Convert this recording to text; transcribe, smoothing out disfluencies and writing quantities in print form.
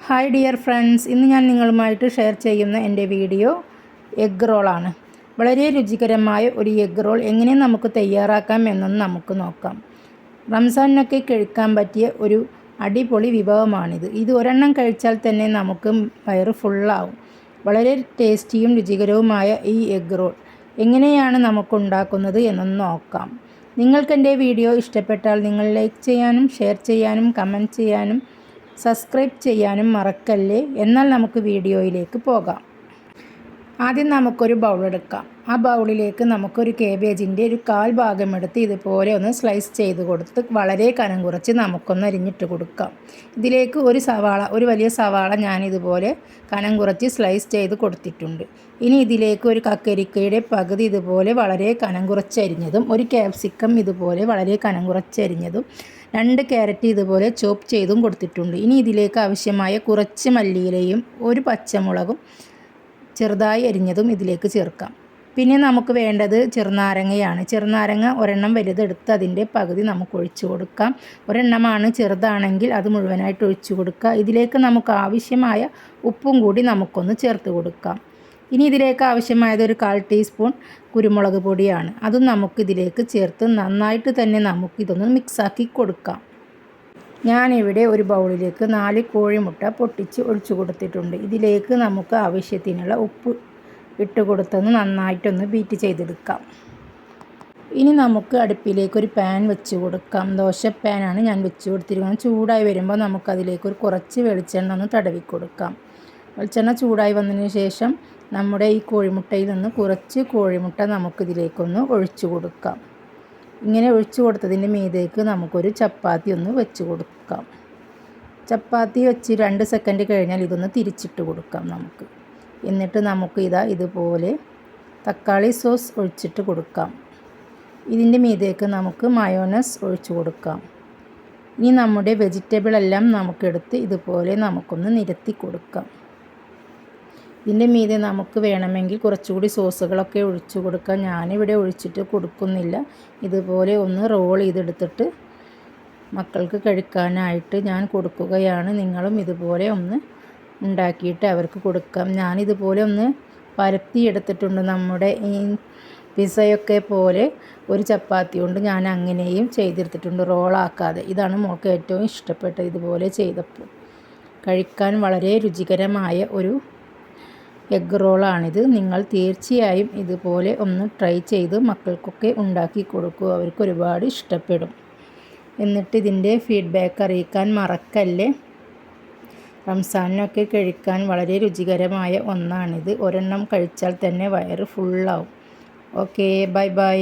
Hi dear friends, ഇന്ന് ഞാൻ നിങ്ങളുമായിട്ട് ഷെയർ ചെയ്യുന്ന എൻ്റെ വീഡിയോ എഗ് റോളാണ്. വളരെ രുചികരമായ ഒരു എഗ് റോൾ എങ്ങനെ നമുക്ക് തയ്യാറാക്കാം എന്നൊന്ന് നമുക്ക് നോക്കാം. റംസാനിനൊക്കെ കഴിക്കാൻ പറ്റിയ ഒരു അടിപൊളി വിഭവമാണിത്. ഇത് ഒരെണ്ണം കഴിച്ചാൽ തന്നെ നമുക്ക് വയറ് ഫുള്ളാവും. വളരെ ടേസ്റ്റിയും രുചികരവുമായ ഈ എഗ് റോൾ എങ്ങനെയാണ് നമുക്കുണ്ടാക്കുന്നത് എന്നൊന്ന് നോക്കാം. നിങ്ങൾക്കെൻ്റെ വീഡിയോ ഇഷ്ടപ്പെട്ടാൽ നിങ്ങൾ ലൈക്ക് ചെയ്യാനും ഷെയർ ചെയ്യാനും കമൻറ്റ് ചെയ്യാനും സബ്സ്ക്രൈബ് ചെയ്യാനും മറക്കല്ലേ. എന്നാൽ നമുക്ക് വീഡിയോയിലേക്ക് പോകാം. ആദ്യം നമുക്കൊരു ബൗൾ എടുക്കാം. ആ ബൗളിലേക്ക് നമുക്കൊരു കേബേജിൻ്റെ ഒരു 1/4 ഭാഗം എടുത്ത് ഇതുപോലെ ഒന്ന് സ്ലൈസ് ചെയ്ത് കൊടുത്ത് വളരെ കനം കുറച്ച് നമുക്കൊന്ന് അരിഞ്ഞിട്ട് കൊടുക്കാം. ഇതിലേക്ക് ഒരു വലിയ സവാള ഞാൻ ഇതുപോലെ കനം കുറച്ച് സ്ലൈസ് ചെയ്ത് കൊടുത്തിട്ടുണ്ട്. ഇനി ഇതിലേക്ക് ഒരു കക്കരിക്കയുടെ പകുതി ഇതുപോലെ വളരെ കനം കുറച്ചരിഞ്ഞതും, ഒരു ക്യാപ്സിക്കം ഇതുപോലെ വളരെ കനം കുറച്ചരിഞ്ഞതും, 2 ക്യാരറ്റ് ഇതുപോലെ ചോപ്പ് ചെയ്തും കൊടുത്തിട്ടുണ്ട്. ഇനി ഇതിലേക്ക് ആവശ്യമായ കുറച്ച് മല്ലിയിലയും ഒരു പച്ചമുളകും ചെറുതായി അരിഞ്ഞതും ഇതിലേക്ക് ചേർക്കാം. പിന്നെ നമുക്ക് വേണ്ടത് ചെറുനാരങ്ങയാണ്. ചെറുനാരങ്ങ ഒരെണ്ണം വലുതെടുത്ത് അതിൻ്റെ പകുതി നമുക്ക് ഒഴിച്ചു കൊടുക്കാം. ഒരെണ്ണമാണ് ചെറുതാണെങ്കിൽ അത് മുഴുവനായിട്ട് ഒഴിച്ചു കൊടുക്കുക. ഇതിലേക്ക് നമുക്ക് ആവശ്യമായ ഉപ്പും കൂടി നമുക്കൊന്ന് ചേർത്ത് കൊടുക്കാം. ഇനി ഇതിലേക്ക് ആവശ്യമായത് ഒരു 1/4 ടീസ്പൂൺ കുരുമുളക് പൊടിയാണ്. അതും നമുക്കിതിലേക്ക് ചേർത്ത് നന്നായിട്ട് തന്നെ നമുക്കിതൊന്ന് മിക്സാക്കി കൊടുക്കാം. ഞാനിവിടെ ഒരു ബൗളിലേക്ക് 4 കോഴിമുട്ട പൊട്ടിച്ച് ഒഴിച്ചു കൊടുത്തിട്ടുണ്ട്. ഇതിലേക്ക് നമുക്ക് ആവശ്യത്തിനുള്ള ഉപ്പ് ഇട്ട് കൊടുത്തൊന്ന് നന്നായിട്ടൊന്ന് ബീറ്റ് ചെയ്തെടുക്കാം. ഇനി നമുക്ക് അടുപ്പിലേക്ക് ഒരു പാൻ വെച്ച് കൊടുക്കാം. ദോശ പാനാണ് ഞാൻ വെച്ച് കൊടുത്തിരിക്കുന്നത്. ചൂടായി വരുമ്പോൾ നമുക്കതിലേക്ക് കുറച്ച് വെളിച്ചെണ്ണ ഒന്ന് തടവി കൊടുക്കാം. വെളിച്ചെണ്ണ ചൂടായി വന്നതിന് ശേഷം നമ്മുടെ ഈ കോഴിമുട്ടയിൽ നിന്ന് കുറച്ച് കോഴിമുട്ട നമുക്കിതിലേക്കൊന്ന് ഒഴിച്ചു കൊടുക്കാം. ഇങ്ങനെ ഒഴിച്ചു കൊടുത്തതിൻ്റെ മീതേക്ക് നമുക്കൊരു ചപ്പാത്തി ഒന്ന് വെച്ച് കൊടുക്കാം. ചപ്പാത്തി വെച്ച് 2 സെക്കൻഡ് കഴിഞ്ഞാൽ ഇതൊന്ന് തിരിച്ചിട്ട് കൊടുക്കാം നമുക്ക്. എന്നിട്ട് നമുക്ക് ഇതുപോലെ തക്കാളി സോസ് ഒഴിച്ചിട്ട് കൊടുക്കാം. ഇതിൻ്റെ മീതേക്ക് നമുക്ക് മയോണൈസ് ഒഴിച്ചു കൊടുക്കാം. ഇനി നമ്മുടെ വെജിറ്റബിൾ എല്ലാം നമുക്കെടുത്ത് ഇതുപോലെ നമുക്കൊന്ന് നിരത്തി കൊടുക്കാം. ഇതിൻ്റെ മീതെ നമുക്ക് വേണമെങ്കിൽ കുറച്ചുകൂടി സോസുകളൊക്കെ ഒഴിച്ചു കൊടുക്കാം. ഞാനിവിടെ ഒഴിച്ചിട്ട് കൊടുക്കുന്നില്ല. ഇതുപോലെ ഒന്ന് റോൾ ചെയ്തെടുത്തിട്ട് മക്കൾക്ക് കഴിക്കാനായിട്ട് ഞാൻ കൊടുക്കുകയാണ്. നിങ്ങളും ഇതുപോലെ ഒന്ന് ഉണ്ടാക്കിയിട്ട് അവർക്ക് കൊടുക്കാം. ഞാനിതുപോലെ ഒന്ന് പരത്തി എടുത്തിട്ടുണ്ട്. നമ്മുടെ ഈ പിസയൊക്കെ പോലെ ഒരു ചപ്പാത്തി കൊണ്ട് ഞാൻ അങ്ങനെയും ചെയ്തെടുത്തിട്ടുണ്ട്, റോളാക്കാതെ. ഇതാണ് മോൾക്ക് ഏറ്റവും ഇഷ്ടപ്പെട്ടത്. ഇതുപോലെ ചെയ്തപ്പോൾ കഴിക്കാൻ വളരെ രുചികരമായ ഒരു എഗ് റോളാണിത്. നിങ്ങൾ തീർച്ചയായും ഇതുപോലെ ഒന്ന് ട്രൈ ചെയ്ത് മക്കൾക്കൊക്കെ ഉണ്ടാക്കി കൊടുക്കൂ. അവർക്ക് ഒരുപാട് ഇഷ്ടപ്പെടും. എന്നിട്ട് ഇതിൻ്റെ ഫീഡ്ബാക്ക് അറിയിക്കാൻ മറക്കല്ലേ. റംസാനിനൊക്കെ കഴിക്കാൻ വളരെ രുചികരമായ ഒന്നാണിത്. ഒരെണ്ണം കഴിച്ചാൽ തന്നെ വയറ് ഫുള്ളാവും. Okay, bye bye.